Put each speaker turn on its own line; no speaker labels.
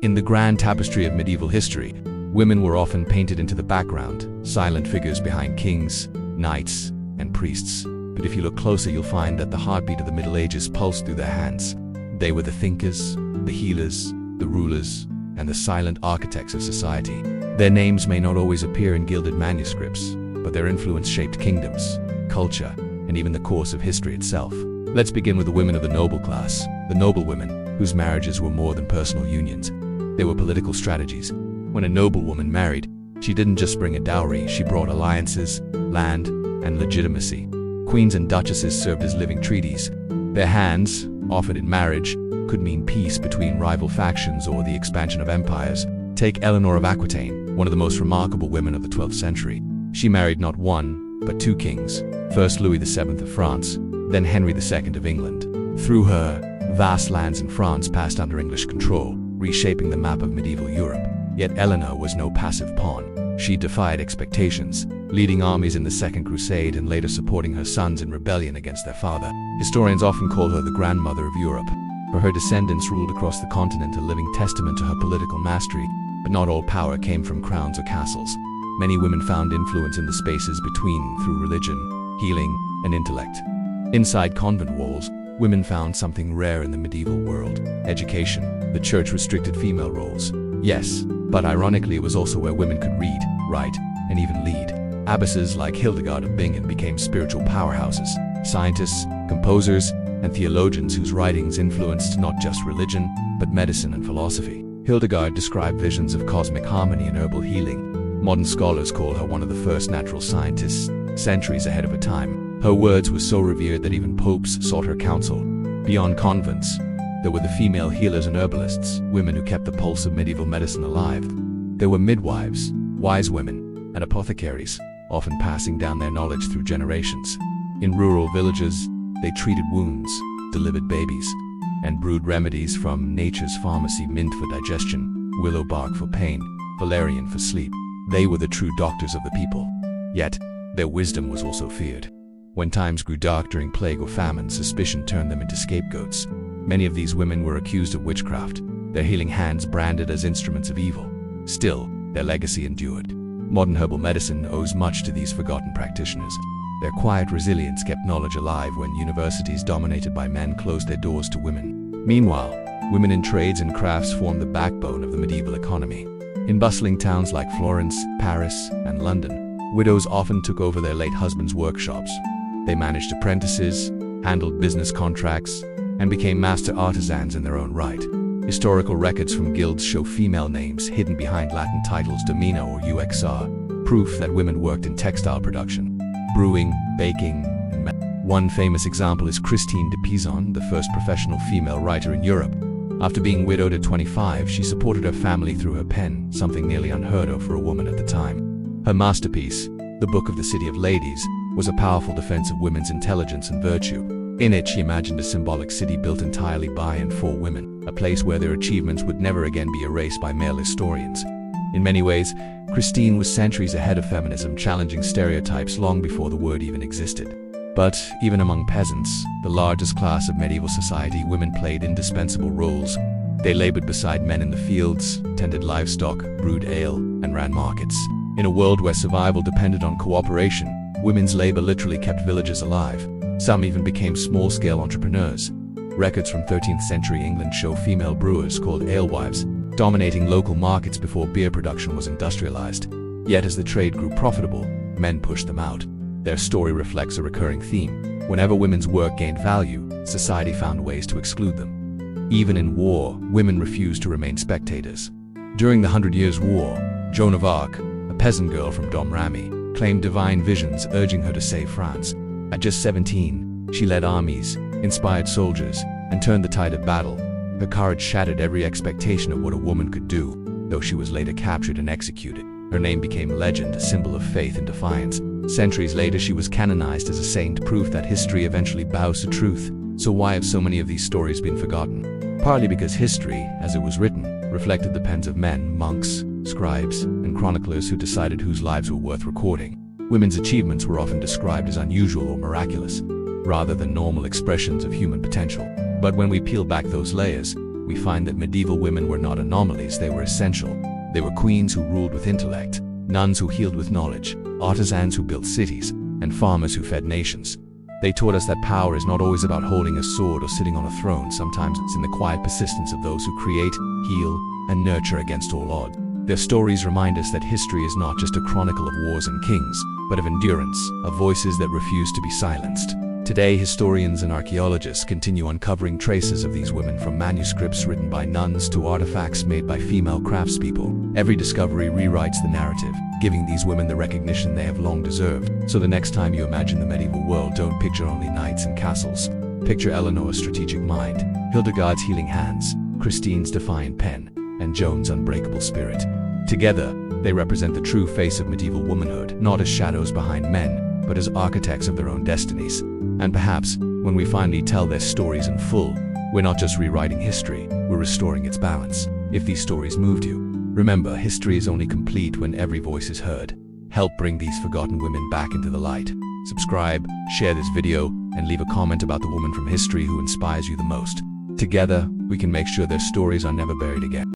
In the grand tapestry of medieval history, women were often painted into the background, silent figures behind kings, knights, and priests. But if you look closer, you'll find that the heartbeat of the Middle Ages pulsed through their hands. They were the thinkers, the healers, the rulers, and the silent architects of society. Their names may not always appear in gilded manuscripts, but their influence shaped kingdoms, culture, and even the course of history itself. Let's begin with the women of the noble class, the noblewomen, whose marriages were more than personal unions. They were political strategies. When a noblewoman married, she didn't just bring a dowry, she brought alliances, land, and legitimacy. Queens and duchesses served as living treaties. Their hands, offered in marriage, could mean peace between rival factions or the expansion of empires. Take Eleanor of Aquitaine, one of the most remarkable women of the 12th century. She married not one, but two kings, first Louis VII of France, then Henry II of England. Through her, vast lands in France passed under English control, reshaping the map of medieval Europe. Yet Eleanor was no passive pawn. She defied expectations, leading armies in the Second Crusade and later supporting her sons in rebellion against their father. Historians often call her the grandmother of Europe, for her descendants ruled across the continent, a living testament to her political mastery. But not all power came from crowns or castles. Many women found influence in the spaces between through religion, healing, and intellect. Inside convent walls, women found something rare in the medieval world: education. The church restricted female roles. Yes, but ironically it was also where women could read, write, and even lead. Abbesses like Hildegard of Bingen became spiritual powerhouses, scientists, composers, and theologians whose writings influenced not just religion, but medicine and philosophy. Hildegard described visions of cosmic harmony and herbal healing. Modern scholars call her one of the first natural scientists, centuries ahead of her time. Her words were so revered that even popes sought her counsel. Beyond convents, there were the female healers and herbalists, women who kept the pulse of medieval medicine alive. There were midwives, wise women, and apothecaries, often passing down their knowledge through generations. In rural villages, they treated wounds, delivered babies, and brewed remedies from nature's pharmacy: mint for digestion, willow bark for pain, valerian for sleep. They were the true doctors of the people. Yet, their wisdom was also feared. When times grew dark during plague or famine, suspicion turned them into scapegoats. Many of these women were accused of witchcraft, their healing hands branded as instruments of evil. Still, their legacy endured. Modern herbal medicine owes much to these forgotten practitioners. Their quiet resilience kept knowledge alive when universities dominated by men closed their doors to women. Meanwhile, women in trades and crafts formed the backbone of the medieval economy. In bustling towns like Florence, Paris, and London, widows often took over their late husbands' workshops. They managed apprentices, handled business contracts, and became master artisans in their own right. Historical records from guilds show female names hidden behind Latin titles Domina or UXR, proof that women worked in textile production, brewing, baking, and one famous example is Christine de Pizan, the first professional female writer in Europe. After being widowed at 25, she supported her family through her pen, something nearly unheard of for a woman at the time. Her masterpiece, The Book of the City of Ladies, was a powerful defense of women's intelligence and virtue. In it, she imagined a symbolic city built entirely by and for women, a place where their achievements would never again be erased by male historians. In many ways, Christine was centuries ahead of feminism, challenging stereotypes long before the word even existed. But even among peasants, the largest class of medieval society, women played indispensable roles. They labored beside men in the fields, tended livestock, brewed ale, and ran markets. In a world where survival depended on cooperation, women's labor literally kept villages alive. Some even became small-scale entrepreneurs. Records from 13th century England show female brewers called alewives dominating local markets before beer production was industrialized. Yet as the trade grew profitable, men pushed them out. Their story reflects a recurring theme. Whenever women's work gained value, society found ways to exclude them. Even in war, women refused to remain spectators. During the 100 Years' War, Joan of Arc, a peasant girl from Domremy, claimed divine visions urging her to save France. At just 17, she led armies, inspired soldiers, and turned the tide of battle. Her courage shattered every expectation of what a woman could do. Though she was later captured and executed, her name became legend, a symbol of faith and defiance. Centuries later, she was canonized as a saint, proof that history eventually bows to truth. So why have so many of these stories been forgotten? Partly because history, as it was written, reflected the pens of men, monks, scribes, and chroniclers who decided whose lives were worth recording. Women's achievements were often described as unusual or miraculous, rather than normal expressions of human potential. But when we peel back those layers, we find that medieval women were not anomalies, they were essential. They were queens who ruled with intellect, nuns who healed with knowledge, artisans who built cities, and farmers who fed nations. They taught us that power is not always about holding a sword or sitting on a throne. Sometimes it's in the quiet persistence of those who create, heal, and nurture against all odds. Their stories remind us that history is not just a chronicle of wars and kings, but of endurance, of voices that refuse to be silenced. Today, historians and archaeologists continue uncovering traces of these women, from manuscripts written by nuns to artifacts made by female craftspeople. Every discovery rewrites the narrative, giving these women the recognition they have long deserved. So the next time you imagine the medieval world, don't picture only knights and castles. Picture Eleanor's strategic mind, Hildegard's healing hands, Christine's defiant pen, and Joan's unbreakable spirit. Together, they represent the true face of medieval womanhood, not as shadows behind men, but as architects of their own destinies. And perhaps, when we finally tell their stories in full, we're not just rewriting history, we're restoring its balance. If these stories moved you, remember, history is only complete when every voice is heard. Help bring these forgotten women back into the light. Subscribe, share this video, and leave a comment about the woman from history who inspires you the most. Together, we can make sure their stories are never buried again.